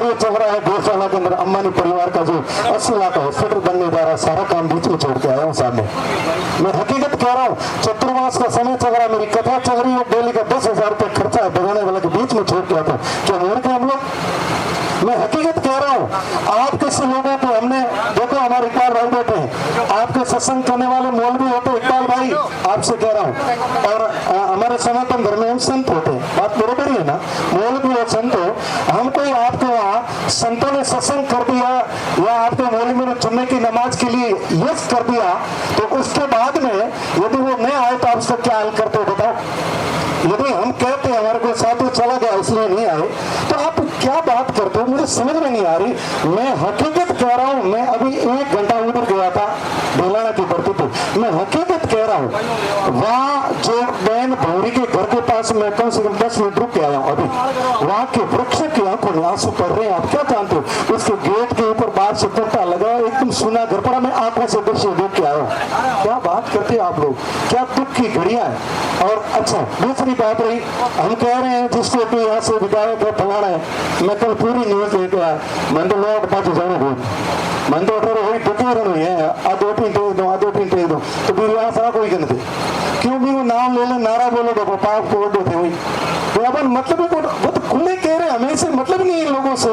ये चल रहा है गौशाला के अंदर अंबानी परिवार का जो 80 लाख का हॉस्पिटल बनने जा रहा है, सारा काम बीच में छोड़ के आया हूँ सामने। मैं हकीकत कह रहा हूँ, चतुर्मास का समय चल रहा है, मेरी कथा चल रही है, डेली का 10,000 रुपये खर्चा है, बजाने वाले के बीच में छोड़ के आता हूँ। क्या मोड़ के हम लोग, मैं हकीकत कह रहा हूँ, आप किसी लोगों को हमने देखो, हमारे इकबाल भाई बैठे हैं, आपके सत्संग करने वाले मौलवी होते इकबाल भाई, आपसे कह रहा हूँ, और हमारे सनातन धर्म में हम संत होते हैं, बात बरोबर ही है ना, मौलवी और संत हो। हम कोई आपके वहाँ संतों ने सत्संग कर दिया या आपके मौलवी ने जुम्मे की नमाज के लिए यस कर दिया, तो उसके बाद में यदि वो नहीं आए तो आप उसका क्या हाल करते हो बताओ। यदि हम कहते हैं हमारे कोई साथी चला गया इसलिए नहीं आए, तो आप क्या बात करते हो, मुझे समझ में नहीं आ रही। मैं हकीकत कह रहा हूँ, मैं अभी 1 घंटा उधर गया था ढोलाना की बर्ती पे, मैं हकीकत कह रहा हूँ, वहाँ जो बहन भौरी के घर के पास मैं कम से कम 10 मिनट रुक के आया हूँ। अभी वहाँ के वृक्ष की आंखों में आंसू पड़ रहे हैं। आप क्या जानते हो, उसके गेट के ऊपर बाहर से कुर्ता लगा, एकदम सुना घर पड़ा, मैं आंखों से दृश्य देख के आया हूँ। क्या बात करते हैं आप लोग, क्या दुख की घड़ियां है। और अच्छा, दूसरी बात रही, हम कह रहे हैं जिसको कि यहाँ से विधायक है फलाना है, मैं कल पूरी न्यूज लेके आया, मैं तो लौट पाते जाने बोल, मैं तो अठारह वही दुखी रही है, आधोटी टेक दो, तो फिर यहाँ सारा कोई कहते क्यों भी वो नाम ले ले, नारा बोलो तो पाप को वोट होते हुई, तो अपन मतलब वो तो खुले कह रहे हैं, हमें से मतलब नहीं है लोगों से,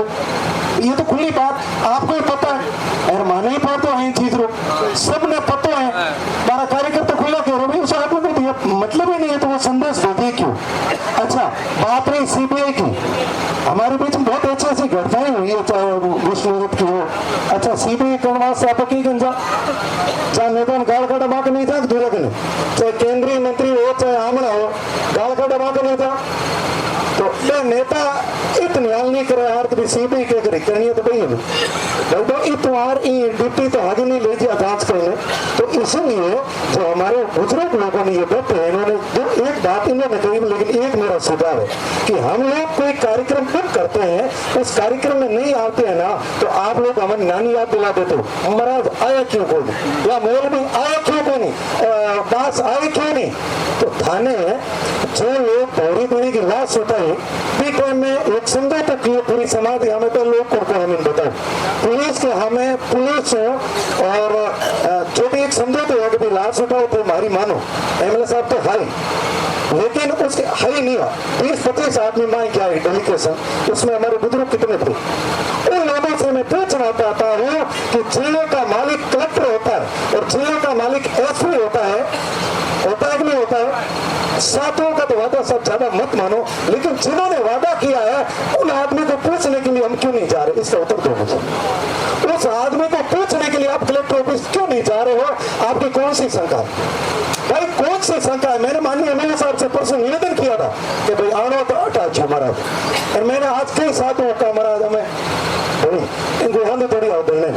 ये तो खुली बात आपको ही पता है, और माने ही पड़ते हैं इन चीज को, सब ने पता है, हमारा कार्यकर्ता खुला कह रहे उसे आपको मतलब ही नहीं है, तो वो संदेश देते क्यों। अच्छा, बात रही सीबीआई की, हमारे बीच में बहुत अच्छी ऐसी घटनाएं हुई है, चाहे विष्णुदत्त की हो। अच्छा, सीबीआई करवा से आप की गंजा चाहे नेता गाल का डबा के नहीं था दूर के, चाहे केंद्रीय मंत्री हो चाहे आमना हो, गाल का डबा के नहीं था, तो ये नेता इतनी हाल नहीं करे यार, कभी सीबीआई के करे करनी है तो भाई लगभग इतवार ड्यूटी तो आगे नहीं ले दिया जांच करने। तो इसलिए जो हमारे बुजुर्ग लोगों ने ये बैठे हैं, इन्होंने जो एक बात इन्होंने कही, लेकिन एक मेरा सुझाव है कि हम लोग कोई कार्यक्रम कब करते हैं, उस कार्यक्रम में नहीं आते हैं ना, तो आप लोग हमारी नानी याद दिला देते हो, महाराज आया क्यों कोई नहीं, या मौलवी आया क्यों कोई नहीं, दास आए क्यों नहीं। तो थाने जो लोग भौरी देने की लाश होता है, टाइम में एक समझौता किए पूरी समाज, हमें तो लोग को हमें बताओ, पुलिस के हमें पुलिस और जो भी एक समझौते हो कि लाश उठाओ तो हमारी मानो, एमएलए साहब तो हाई, लेकिन उसके हाई नहीं हुआ, 20-25 आदमी माई क्या है डेलीगेशन, उसमें हमारे बुजुर्ग कितने थे, उन लोगों से मैं पूछना चाहता हूँ कि जिले का मालिक कलेक्टर होता है और जिले का मालिक एसपी होता है कि नहीं होता है। साथियों का तो वादा सब ज्यादा मत मानो, लेकिन जिन्होंने वादा किया है उन आदमी को पूछने के लिए हम क्यों नहीं जा रहे, इसका उत्तर दो मुझे। उस आदमी को पूछने के लिए आप कलेक्टर ऑफिस क्यों नहीं जा रहे हो, आपकी कौन सी शंका है भाई, कौन सी शंका है। मैंने माननीय एमएलए साहब से परसों निवेदन किया था कि भाई आना तो अटैच महाराज, और मैंने आज कई साथियों का महाराज हमें इनको हम थोड़ी आओ देने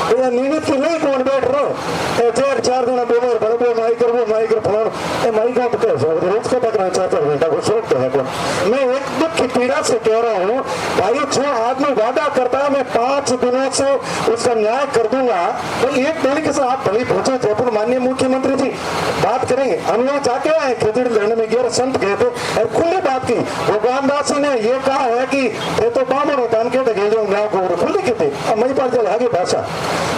भैया नियमित की नहीं कौन बैठ रहे 4 दिन बोलो बड़े माइकर फलाना माइक आप रोज का पकड़ा 4 घंटा को शौक तो है कौन। मैं एक दुख की पीड़ा से कह रहा हूँ भाई, जो आदमी वादा करता है मैं 5 दिनों से उसका न्याय कर दूंगा, भाई एक तरीके से आप भले पहुंचे जयपुर, माननीय मुख्यमंत्री जी बात करेंगे, हम लोग जाके आए खिचड़ी लड़ने में गए, संत गए थे और खुली बात की, भगवान दास ने ये कहा है कि ये तो बामन होता है खुली की थी मई पर चल आगे भाषा,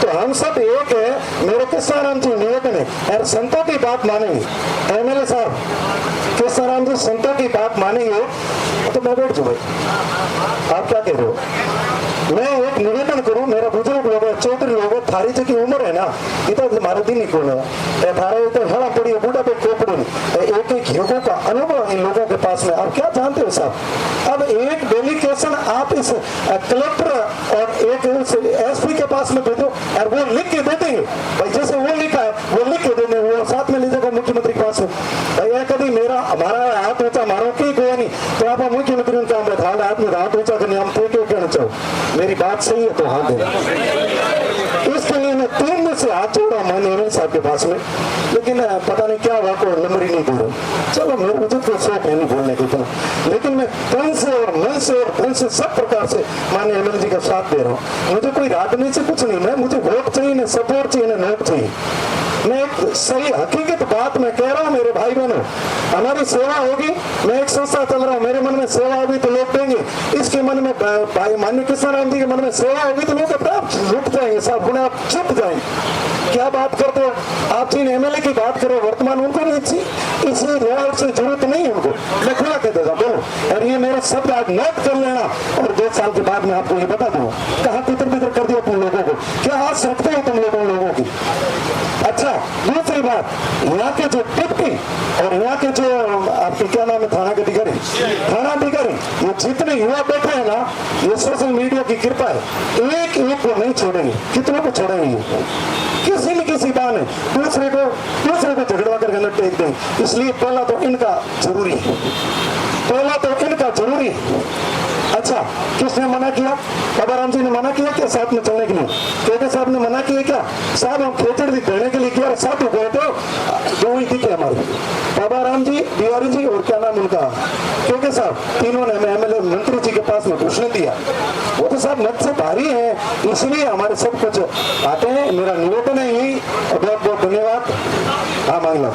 तो हम सब एक है। मेरे किसाराम जी निवेदन है और संतों की बात मानेंगे, एमएलए साहब किसाराम जी संतों की बात मानेंगे तो मैं बैठ जाऊँ भाई, आप क्या कह रहे हो। मैं एक निवेदन करूं, मेरा बुजुर्ग लोग है, चौधरी लोग है, थारी की उम्र है ना, इतना हमारे दिन ही कौन है, थारा तो हड़ा पड़ी है बूढ़ा पे खोपड़ी, एक युगों का अनुभव इन लोगों के पास में, आप क्या जानते हो साहब। अब एक डेलीगेशन आप इस कलेक्टर और एक एसपी के पास में भेजो और वो लिख के दे देंगे भाई, जैसे वो लिखा है वो लिख के दे देंगे, वो साथ में ले जाएगा मुख्यमंत्री के पास में भाई, कभी मेरा हमारा हाथ ऊंचा मारो की कोई नहीं, तो आप मुख्यमंत्री हाथ में हाथ ऊंचा करने हम कहना चाहो, मेरी बात सही है तो हाथ देना। इसके लिए मैं 3 दिन से हाथ जोड़ा माननीय एमएलए साहब के पास में, लेकिन पता नहीं क्या हुआ, कोई नंबर ही नहीं दे रहा। चलो मेरे मुझे तो शौक है नहीं बोलने के इतना, लेकिन मैं तन से और मन से और धन से सब प्रकार से माननीय एमएलए जी का साथ दे रहा हूँ। मुझे कोई राजनीति से कुछ नहीं है, मुझे वोट चाहिए, न सपोर्ट चाहिए, न नोट चाहिए। मैं एक सही हकीकत बात मैं कह रहा हूँ मेरे भाई बहनों, हमारी सेवा होगी। मैं एक संस्था चल रहा हूँ, मेरे मन में सेवा होगी तो लोग देंगे। इसके मन में भाई माननीय कृष्णाराम जी के मन में सेवा होगी तो लोग अपने आप रुक जाएंगे, साहब पुनः आप चुप जाएंगे। क्या बात करते हो आप? जिन एमएलए की बात करो वर्तमान उनको नहीं थी, इसलिए रोड से जरूरत नहीं है उनको। मैं खुला कह देता बोलो, और ये मेरे शब्द आप नोट कर लेना, और 2 साल के बाद मैं आपको ये बता दूंगा कहाँ तितर बितर कर दिया तुम लोगों को, क्या हाथ रखते हो तुम लोगों की। अच्छा, दूसरी बात, यहाँ के जो डिप्टी और यहाँ के जो आपके क्या नाम है थाना के अधिकारी, ये जितने युवा बैठे हैं ना, ये सोशल मीडिया की कृपा है, एक को नहीं छोड़ेंगे। कितनों को छोड़ेंगे? किसी न किसी बहाने दूसरे को झगड़वा कर गलत टेक देंगे। इसलिए पहला तो इनका जरूरी है, अच्छा, किसने मना किया? बाबा राम जी ने मना किया क्या साथ में चलने के लिए? केके साहब ने मना किया क्या? साहब हम खेचड़ देने के लिए किया, साथ हो गए तो 2 ही दिखे हमारे, बाबा राम जी, बिहारी जी और क्या नाम उनका केके साहब, तीनों ने हमें एमएलए मंत्री जी के पास में घोषणा दिया। वो तो साहब नद से भारी है, इसलिए हमारे सब कुछ आते हैं। मेरा निवेदन है यही, बहुत बहुत धन्यवाद। हाँ मांग लो।